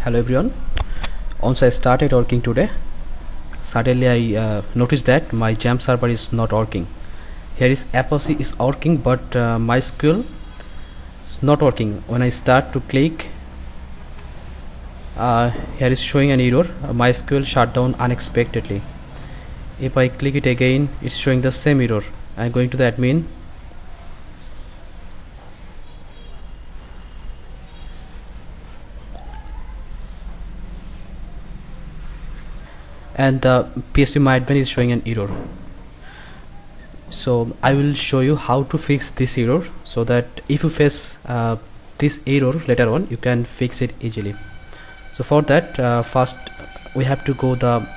Hello everyone. Once I started working today, suddenly I noticed that my Xampp server is not working. Here is Apache is working, but MySql is not working. When I start to click, here is showing an error, MySql Shutdown Unexpectedly. If I click it again, it's showing the same error. I'm going to the admin. And the phpMyAdmin is showing an error. So I will show you how to fix this error, so that if you face this error later on, you can fix it easily. So for that, first we have to go the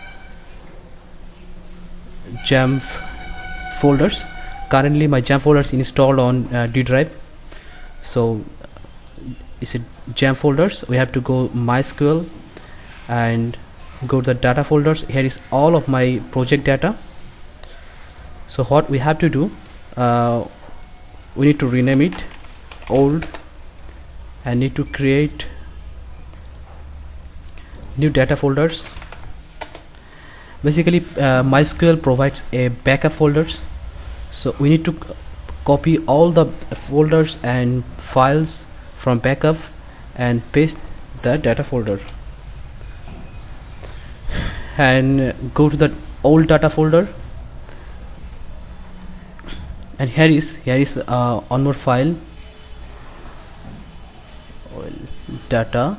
Xampp folders. Currently my Xampp folder is installed on D drive. So is it Xampp folders? We have to go MySql and go to the data folders. Here is all of my project data. So what we have to do, we need to rename it old and need to create new data folders. Basically MySql provides a backup folders, so we need to copy all the folders and files from backup and paste the data folder, and go to the old data folder. And here is one more file, data.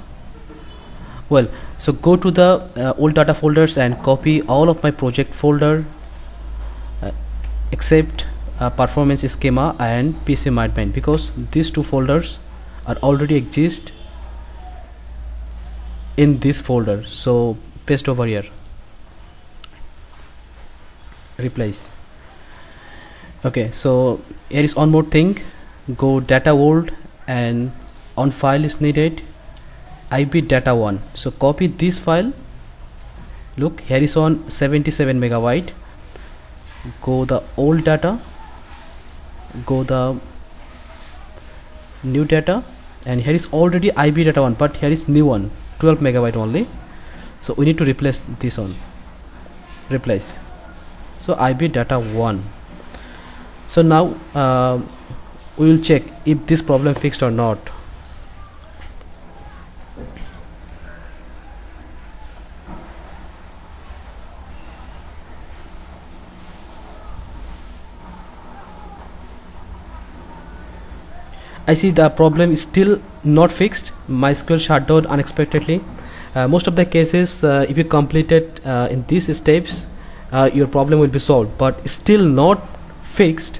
Well, so go to the old data folders and copy all of my project folder except performance schema and phpMyAdmin, because these two folders are already exist in this folder. So paste over here, replace. Okay, so here is one more thing. Go data old and on file is needed ib data1. So copy this file. Look, here is on 77 megabyte. Go the old data, go the new data, and here is already ib data1, but here is new one, 12 megabyte only. So we need to replace this one, replace. So ib data1. So now we will check if this problem fixed or not. I see the problem is still not fixed. MySql shutdown unexpectedly. Most of the cases, if you complete it in these steps, your problem will be solved, but still not fixed.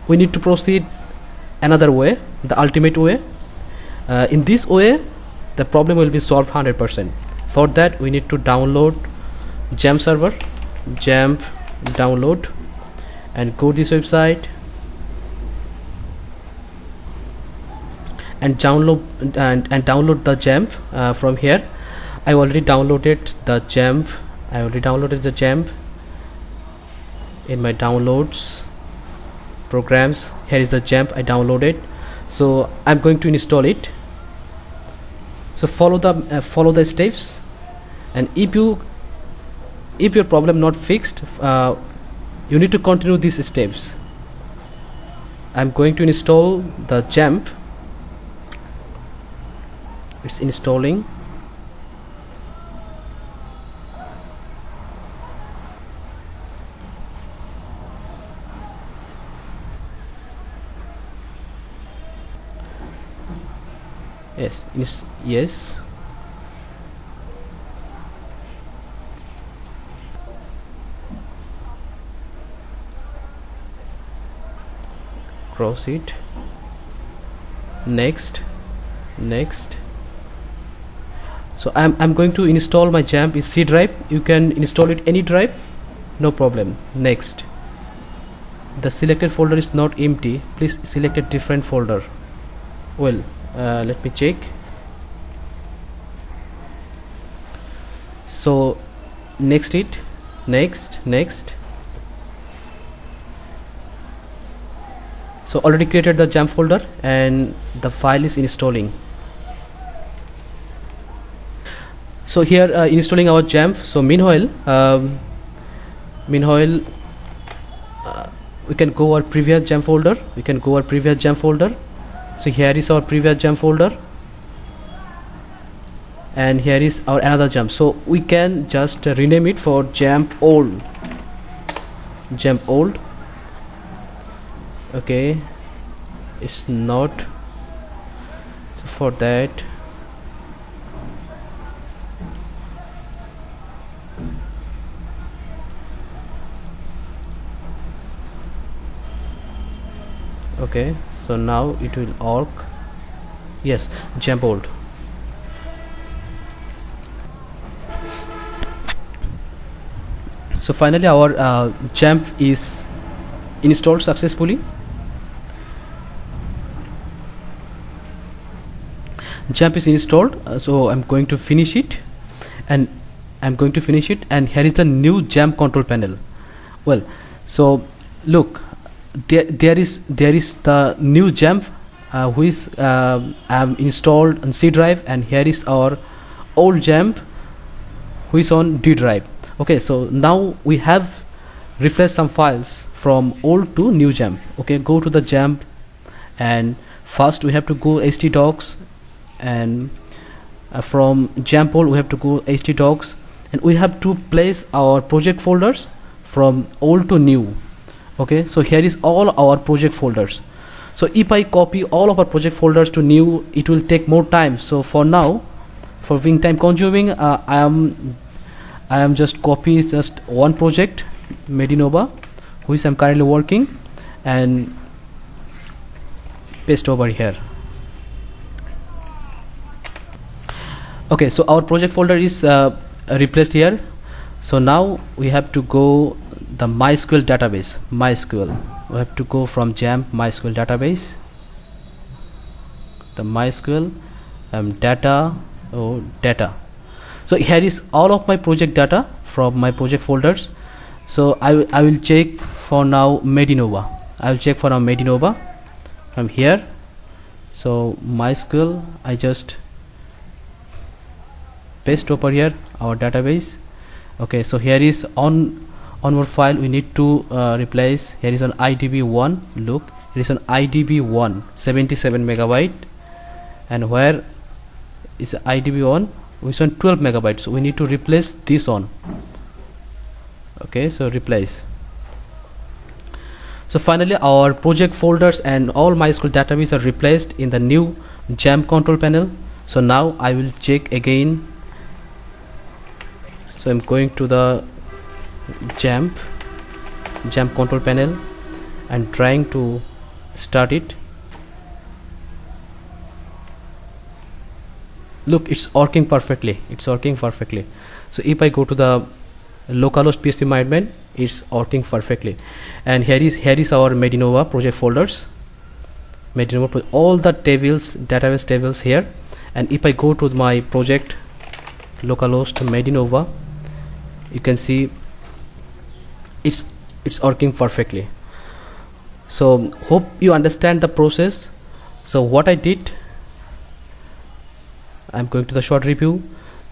We need to proceed another way, the ultimate way. In this way the problem will be solved 100%. For that we need to download Xampp server, Xampp download, and go to this website and download download the Xampp from here. I already downloaded the Xampp. In my downloads programs. Here is the Xampp I downloaded. So I'm going to install it. So follow the steps, and if your problem not fixed, you need to continue these steps. I'm going to install the Xampp. It's installing. Yes. Cross it. Next. So I'm going to install my Xampp in C drive. You can install it any drive, no problem. Next. The selected folder is not empty. Please select a different folder. Well, let me check. So next. So already created the Xampp folder and the file is installing. So here installing our Xampp. So meanwhile we can go our previous Xampp folder. So here is our previous Xampp folder, and here is our another Xampp. So we can just rename it for Xampp old. Okay, it's not. So for that, okay, so now it will org. Yes, Xampp old. So finally our Xampp is installed successfully. Xampp is installed. So I'm going to finish it, and here is the new Xampp control panel. Well, so look, there is the new Xampp which is installed on C drive, and here is our old Xampp which is on D drive. Okay, so now we have refreshed some files from old to new Xampp. Okay, go to the Xampp, and first we have to go htdocs, and from Xampp old we have to go htdocs, and we have to place our project folders from old to new. Okay, so here is all our project folders. So if I copy all of our project folders to new, it will take more time. So for now, for being time consuming, I am just copy just one project, Medinova, which I'm currently working, and paste over here. Okay, so our project folder is replaced here. So now we have to go the MySql database. We have to go from Xampp MySql database, the MySql data. So here is all of my project data from my project folders. So I will check for now Medinova. From here. So MySql, I just paste over here our database. Okay, so here is on our file we need to replace. Here is an IDB1. Look, it is an IDB1 77 megabyte, and where is IDB1 which is on 12 megabytes. So we need to replace this on. Okay, so replace. So finally our project folders and all MySql database are replaced in the new Xampp control panel. So now I will check again. So I'm going to the Xampp control panel and trying to start it. Look, it's working perfectly. So if I go to the localhost phpMyAdmin, it's working perfectly. And here is our Medinova project folders. All the tables, database tables here. And if I go to my project localhost Medinova, you can see it's working perfectly. So hope you understand the process. So what I did, I'm going to the short review.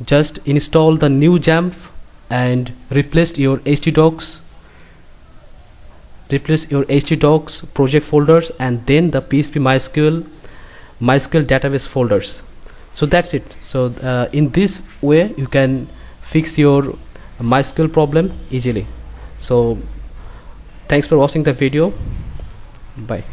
Just install the new Xampp and replace your htdocs project folders, and then the phpMySql database folders. So that's it. So in this way you can fix your MySql problem easily. So thanks for watching the video. Bye.